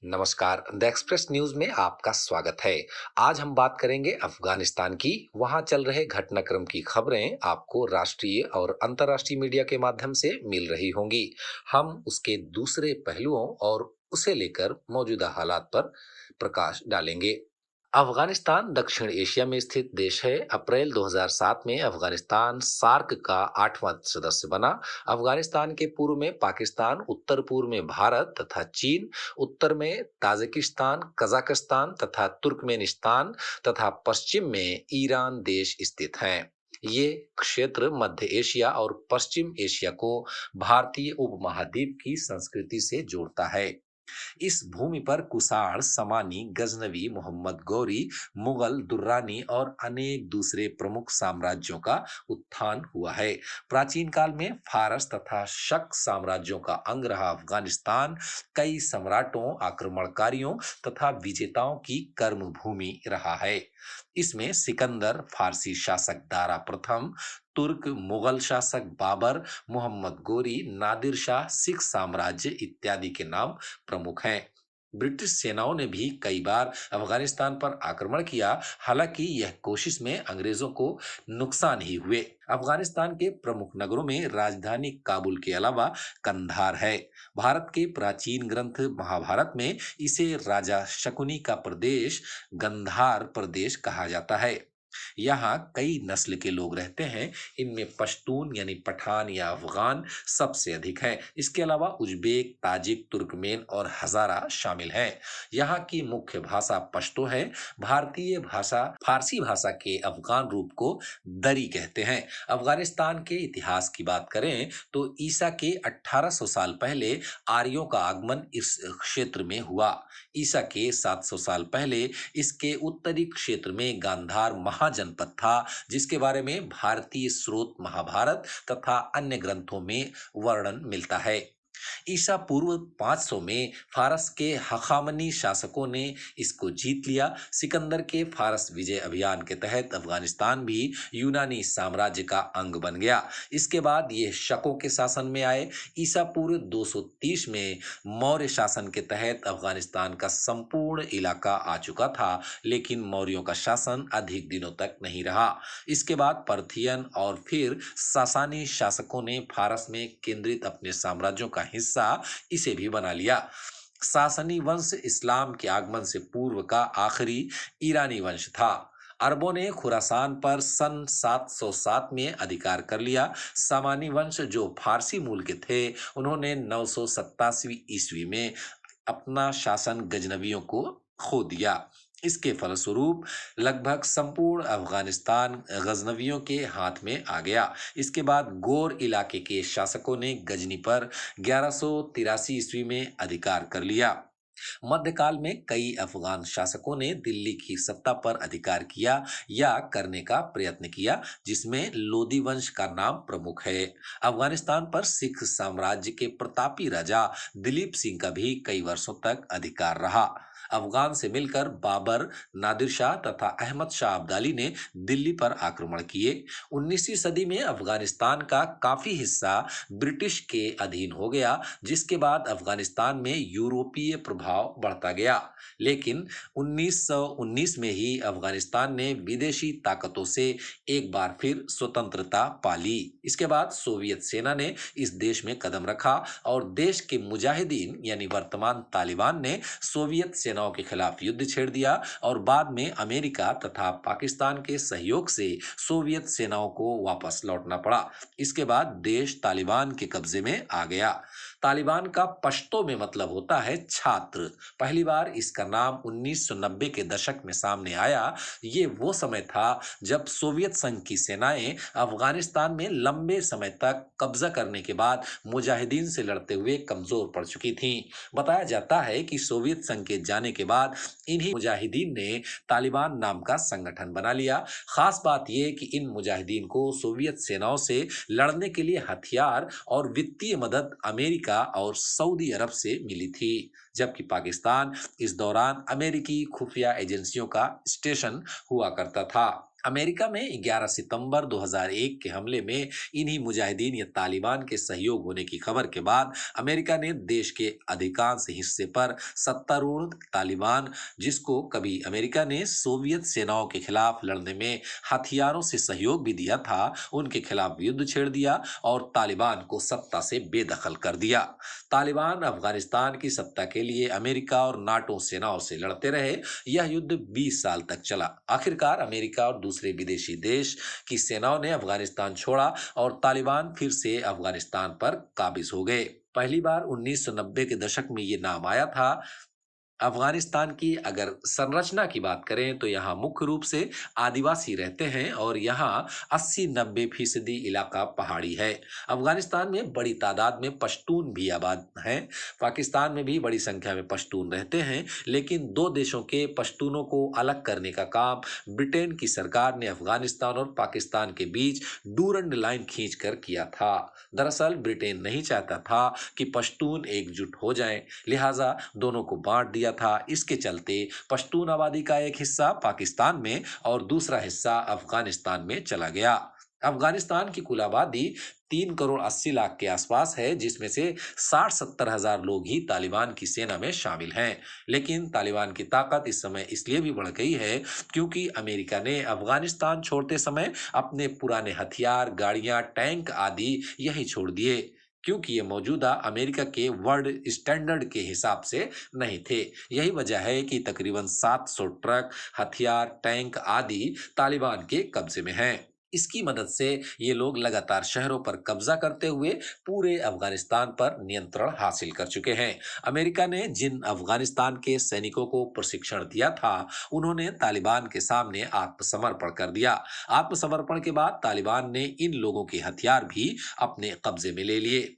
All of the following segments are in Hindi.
नमस्कार। द एक्सप्रेस न्यूज में आपका स्वागत है। आज हम बात करेंगे अफगानिस्तान की। वहां चल रहे घटनाक्रम की खबरें आपको राष्ट्रीय और अंतर्राष्ट्रीय मीडिया के माध्यम से मिल रही होंगी। हम उसके दूसरे पहलुओं और उसे लेकर मौजूदा हालात पर प्रकाश डालेंगे। अफगानिस्तान दक्षिण एशिया में स्थित देश है। अप्रैल 2007 में अफगानिस्तान सार्क का 8वां सदस्य बना। अफगानिस्तान के पूर्व में पाकिस्तान, उत्तर पूर्व में भारत तथा चीन, उत्तर में ताजिकिस्तान, कजाकिस्तान तथा तुर्कमेनिस्तान तथा पश्चिम में ईरान देश स्थित हैं। ये क्षेत्र मध्य एशिया और पश्चिम एशिया को भारतीय उपमहाद्वीप की संस्कृति से जोड़ता है। इस भूमि पर कुषाण, समानी, गजनवी, मोहम्मद गौरी, मुगल, दुर्रानी और अनेक दूसरे प्रमुख साम्राज्यों का उत्थान हुआ है। प्राचीन काल में फारस तथा शक साम्राज्यों का अंग रहा अफगानिस्तान कई सम्राटों, आक्रमणकारियों तथा विजेताओं की कर्म भूमि रहा है। इसमें सिकंदर, फारसी शासक दारा प्रथम, तुर्क मुगल शासक बाबर, मोहम्मद गोरी, नादिर शाह, सिख साम्राज्य इत्यादि के नाम प्रमुख हैं। ब्रिटिश सेनाओं ने भी कई बार अफगानिस्तान पर आक्रमण किया, हालांकि यह कोशिश में अंग्रेजों को नुकसान ही हुए। अफगानिस्तान के प्रमुख नगरों में राजधानी काबुल के अलावा कंधार है। भारत के प्राचीन ग्रंथ महाभारत में इसे राजा शकुनी का प्रदेश, गंधार प्रदेश कहा जाता है। यहाँ कई नस्ल के लोग रहते हैं। इनमें पश्तून यानी पठान या अफगान सबसे अधिक हैं। इसके अलावा उज्बेक, ताजिक, तुर्कमेन और हजारा शामिल हैं। यहाँ की मुख्य भाषा पश्तो है। भारतीय भाषा फारसी भाषा के अफगान रूप को दरी कहते हैं। अफगानिस्तान के इतिहास की बात करें तो ईसा के 1800 साल पहले आर्यों का आगमन इस क्षेत्र में हुआ। ईसा के 700 साल पहले इसके उत्तरी क्षेत्र में गांधार महाजनपद था, जिसके बारे में भारतीय स्रोत महाभारत तथा अन्य ग्रंथों में वर्णन मिलता है। ईसा पूर्व 500 में फारस के हखामनी शासकों ने इसको जीत लिया। सिकंदर के फारस विजय अभियान के तहत अफगानिस्तान भी यूनानी साम्राज्य का अंग बन गया। इसके बाद ये शकों के शासन में आए। ईसा पूर्व 230 में मौर्य शासन के तहत अफगानिस्तान का संपूर्ण इलाका आ चुका था, लेकिन मौर्यों का शासन अधिक दिनों तक नहीं रहा। इसके बाद पर्थियन और फिर सासानी शासकों ने फारस में केंद्रित अपने साम्राज्यों का हिस्सा इसे भी बना लिया। सासनी वंश इस्लाम के आगमन से पूर्व का आखिरी ईरानी वंश था। अरबों ने खुरासान पर सन 707 में अधिकार कर लिया। सामानी वंश जो फारसी मूल के थे, उन्होंने 987 ईस्वी में अपना शासन गजनवियों को खो दिया। इसके फलस्वरूप लगभग संपूर्ण अफगानिस्तान गजनवियों के हाथ में आ गया। इसके बाद गोर इलाके के शासकों ने गजनी पर 1183 ईस्वी में अधिकार कर लिया। मध्यकाल में कई अफगान शासकों ने दिल्ली की सत्ता पर अधिकार किया या करने का प्रयत्न किया, जिसमें लोदी वंश का नाम प्रमुख है। अफगानिस्तान पर सिख साम्राज्य के प्रतापी राजा दिलीप सिंह का भी कई वर्षों तक अधिकार रहा। अफगान से मिलकर बाबर, नादिर शाह तथा अहमद शाह अब्दाली ने दिल्ली पर आक्रमण किए। 19वीं सदी में अफगानिस्तान का काफी हिस्सा ब्रिटिश के अधीन हो गया, जिसके बाद अफगानिस्तान में यूरोपीय प्रभाव बढ़ता गया। लेकिन 1919 में ही अफगानिस्तान ने विदेशी ताकतों से एक बार फिर स्वतंत्रता पा ली। इसके बाद सोवियत सेना ने इस देश में कदम रखा और देश के मुजाहिदीन यानी वर्तमान तालिबान ने सोवियत सेनाओं के खिलाफ युद्ध छेड़ दिया और बाद में अमेरिका तथा पाकिस्तान के सहयोग से सोवियत सेनाओं को वापस लौटना पड़ा। इसके बाद देश तालिबान के कब्जे में आ गया। तालिबान का पश्तो में मतलब होता है छात्र। पहली बार इसका नाम 1990 के दशक में सामने आया। ये वो समय था जब सोवियत संघ की सेनाएं अफगानिस्तान में लंबे समय तक कब्जा करने के बाद मुजाहिदीन से लड़ते हुए कमजोर पड़ चुकी थीं। बताया जाता है कि सोवियत संघ के जाने के बाद इन्हीं मुजाहिदीन ने तालिबान नाम का संगठन बना लिया। खास बात यह कि इन मुजाहिदीन को सोवियत सेनाओं से लड़ने के लिए हथियार और वित्तीय मदद अमेरिका और सऊदी अरब से मिली थी, जबकि पाकिस्तान इस दौरान अमेरिकी खुफिया एजेंसियों का स्टेशन हुआ करता था। अमेरिका में 11 सितंबर 2001 के हमले में इन्हीं मुजाहिदीन या तालिबान के सहयोग होने की खबर के बाद अमेरिका ने देश के अधिकांश हिस्से पर सत्तारूढ़ तालिबान, जिसको कभी अमेरिका ने सोवियत सेनाओं के खिलाफ लड़ने में हथियारों से सहयोग भी दिया था, उनके खिलाफ युद्ध छेड़ दिया और तालिबान को सत्ता से बेदखल कर दिया। तालिबान अफगानिस्तान की सत्ता के लिए अमेरिका और नाटो सेनाओं से लड़ते रहे। यह युद्ध 20 साल तक चला। आखिरकार अमेरिका और दूसरे विदेशी देश की सेनाओं ने अफगानिस्तान छोड़ा और तालिबान फिर से अफगानिस्तान पर काबिज हो गए। पहली बार 1990 के दशक में ये नाम आया था। अफगानिस्तान की अगर संरचना की बात करें तो यहाँ मुख्य रूप से आदिवासी रहते हैं और यहाँ 80-90% इलाका पहाड़ी है। अफगानिस्तान में बड़ी तादाद में पश्तून भी आबाद हैं। पाकिस्तान में भी बड़ी संख्या में पश्तून रहते हैं, लेकिन दो देशों के पश्तूनों को अलग करने का काम ब्रिटेन की सरकार ने अफगानिस्तान और पाकिस्तान के बीच डूरंड लाइन खींचकर किया था। दरअसल ब्रिटेन नहीं चाहता था कि पश्तून एकजुट हो जाएं, लिहाजा दोनों को बांट दिया था। इसके चलते पश्तून आबादी का एक हिस्सा पाकिस्तान में और दूसरा हिस्सा अफगानिस्तान में चला गया। अफगानिस्तान की कुल आबादी 3 करोड़ 80 लाख के आसपास है, जिसमें से 60-70 हजार लोग ही तालिबान की सेना में शामिल हैं। लेकिन तालिबान की ताकत इस समय इसलिए भी बढ़ गई है क्योंकि अमेरिका ने अफगानिस्तान छोड़ते समय अपने पुराने हथियार, गाड़ियां, टैंक आदि यही छोड़ दिए, क्योंकि ये मौजूदा अमेरिका के वर्ल्ड स्टैंडर्ड के हिसाब से नहीं थे। यही वजह है कि तकरीबन 700 ट्रक, हथियार, टैंक आदि तालिबान के कब्जे में हैं। इसकी मदद से ये लोग लगातार शहरों पर कब्जा करते हुए पूरे अफगानिस्तान पर नियंत्रण हासिल कर चुके हैं। अमेरिका ने जिन अफगानिस्तान के सैनिकों को प्रशिक्षण दिया था, उन्होंने तालिबान के सामने आत्मसमर्पण कर दिया। आत्मसमर्पण के बाद तालिबान ने इन लोगों के हथियार भी अपने कब्जे में ले लिए।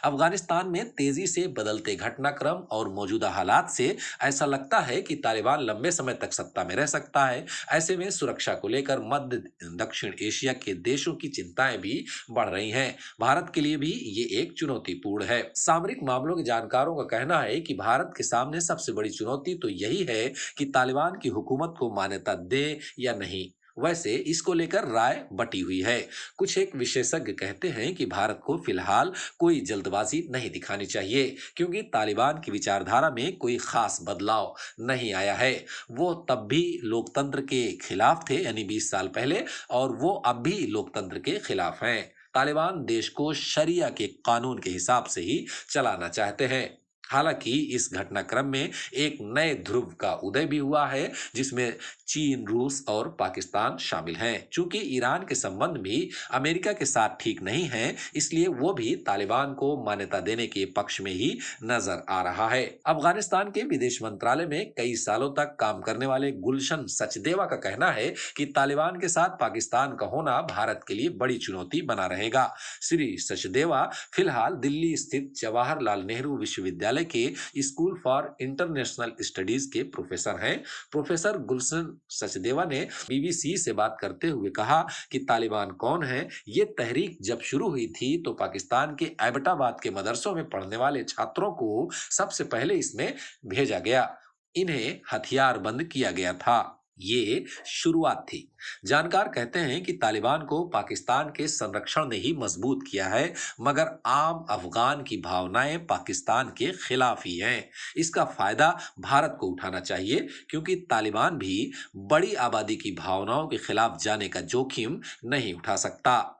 अफगानिस्तान में तेजी से बदलते घटनाक्रम और मौजूदा हालात से ऐसा लगता है कि तालिबान लंबे समय तक सत्ता में रह सकता है। ऐसे में सुरक्षा को लेकर मध्य दक्षिण एशिया के देशों की चिंताएं भी बढ़ रही हैं। भारत के लिए भी ये एक चुनौतीपूर्ण है। सामरिक मामलों के जानकारों का कहना है कि भारत के सामने सबसे बड़ी चुनौती तो यही है कि तालिबान की हुकूमत को मान्यता दे या नहीं। वैसे इसको लेकर राय बटी हुई है। कुछ एक विशेषज्ञ कहते हैं कि भारत को फिलहाल कोई जल्दबाजी नहीं दिखानी चाहिए, क्योंकि तालिबान की विचारधारा में कोई खास बदलाव नहीं आया है। वो तब भी लोकतंत्र के खिलाफ थे, यानी 20 साल पहले, और वो अब भी लोकतंत्र के खिलाफ हैं। तालिबान देश को शरिया के कानून के हिसाब से ही चलाना चाहते हैं। हालांकि इस घटनाक्रम में एक नए ध्रुव का उदय भी हुआ है, जिसमें चीन, रूस और पाकिस्तान शामिल हैं। चूंकि ईरान के संबंध भी अमेरिका के साथ ठीक नहीं हैं, इसलिए वो भी तालिबान को मान्यता देने के पक्ष में ही नजर आ रहा है। अफगानिस्तान के विदेश मंत्रालय में कई सालों तक काम करने वाले गुलशन सचदेवा का कहना है कि तालिबान के साथ पाकिस्तान का होना भारत के लिए बड़ी चुनौती बना रहेगा। श्री सचदेवा फिलहाल दिल्ली स्थित जवाहरलाल नेहरू विश्वविद्यालय के स्कूल फॉर इंटरनेशनल स्टडीज के प्रोफेसर हैं। प्रोफेसर गुलशन सचदेवा ने बीबीसी से बात करते हुए कहा कि तालिबान कौन है। ये तहरीक जब शुरू हुई थी तो पाकिस्तान के एबटाबाद के मदरसों में पढ़ने वाले छात्रों को सबसे पहले इसमें भेजा गया। इन्हें हथियार बंद किया गया था। ये शुरुआत थी। जानकार कहते हैं कि तालिबान को पाकिस्तान के संरक्षण ने ही मजबूत किया है, मगर आम अफगान की भावनाएं पाकिस्तान के खिलाफ ही हैं। इसका फायदा भारत को उठाना चाहिए, क्योंकि तालिबान भी बड़ी आबादी की भावनाओं के खिलाफ जाने का जोखिम नहीं उठा सकता।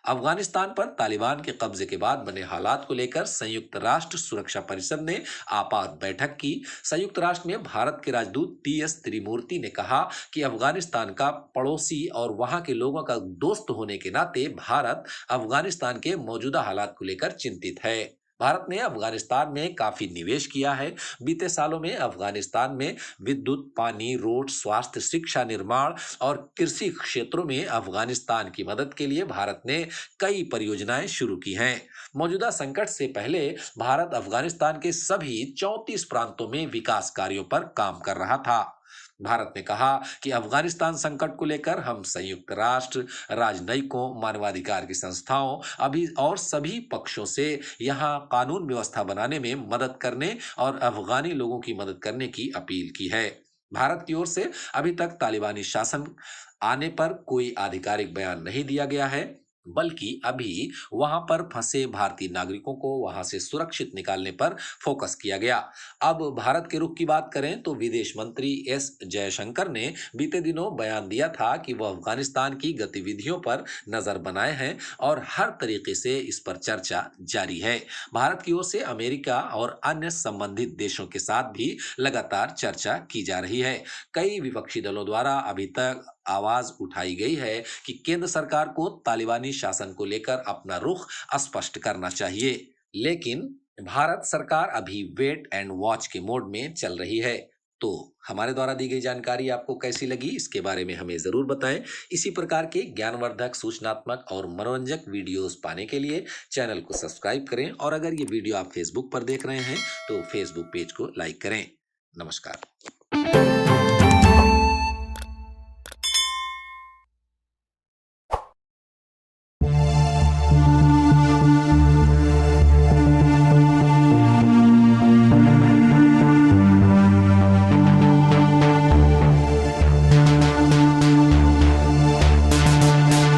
अफगानिस्तान पर तालिबान के कब्जे के बाद बने हालात को लेकर संयुक्त राष्ट्र सुरक्षा परिषद ने आपात बैठक की। संयुक्त राष्ट्र में भारत के राजदूत टीएस त्रिमूर्ति ने कहा कि अफगानिस्तान का पड़ोसी और वहां के लोगों का दोस्त होने के नाते भारत अफगानिस्तान के मौजूदा हालात को लेकर चिंतित है। भारत ने अफगानिस्तान में काफी निवेश किया है। बीते सालों में अफगानिस्तान में विद्युत, पानी, रोड, स्वास्थ्य, शिक्षा, निर्माण और कृषि क्षेत्रों में अफगानिस्तान की मदद के लिए भारत ने कई परियोजनाएं शुरू की हैं। मौजूदा संकट से पहले भारत अफगानिस्तान के सभी 34 प्रांतों में विकास कार्यों पर काम कर रहा था। भारत ने कहा कि अफगानिस्तान संकट को लेकर हम संयुक्त राष्ट्र, राजनयिकों, मानवाधिकार की संस्थाओं अभी और सभी पक्षों से यहां कानून व्यवस्था बनाने में मदद करने और अफगानी लोगों की मदद करने की अपील की है। भारत की ओर से अभी तक तालिबानी शासन आने पर कोई आधिकारिक बयान नहीं दिया गया है, बल्कि अभी वहां पर फंसे भारतीय नागरिकों को वहां से सुरक्षित निकालने पर फोकस किया गया। अब भारत के रुख की बात करें तो विदेश मंत्री एस जयशंकर ने बीते दिनों बयान दिया था कि वह अफगानिस्तान की गतिविधियों पर नजर बनाए हैं और हर तरीके से इस पर चर्चा जारी है। भारत की ओर से अमेरिका और अन्य संबंधित देशों के साथ भी लगातार चर्चा की जा रही है। कई विपक्षी दलों द्वारा अभी तक आवाज उठाई गई है कि केंद्र सरकार को तालिबानी शासन को लेकर अपना रुख स्पष्ट करना चाहिए, लेकिन भारत सरकार अभी वेट एंड वॉच के मोड में चल रही है। तो हमारे द्वारा दी गई जानकारी आपको कैसी लगी, इसके बारे में हमें जरूर बताएं। इसी प्रकार के ज्ञानवर्धक, सूचनात्मक और मनोरंजक वीडियोस पाने के लिए चैनल को सब्सक्राइब करें और अगर ये वीडियो आप फेसबुक पर देख रहे हैं तो फेसबुक पेज को लाइक करें। नमस्कार।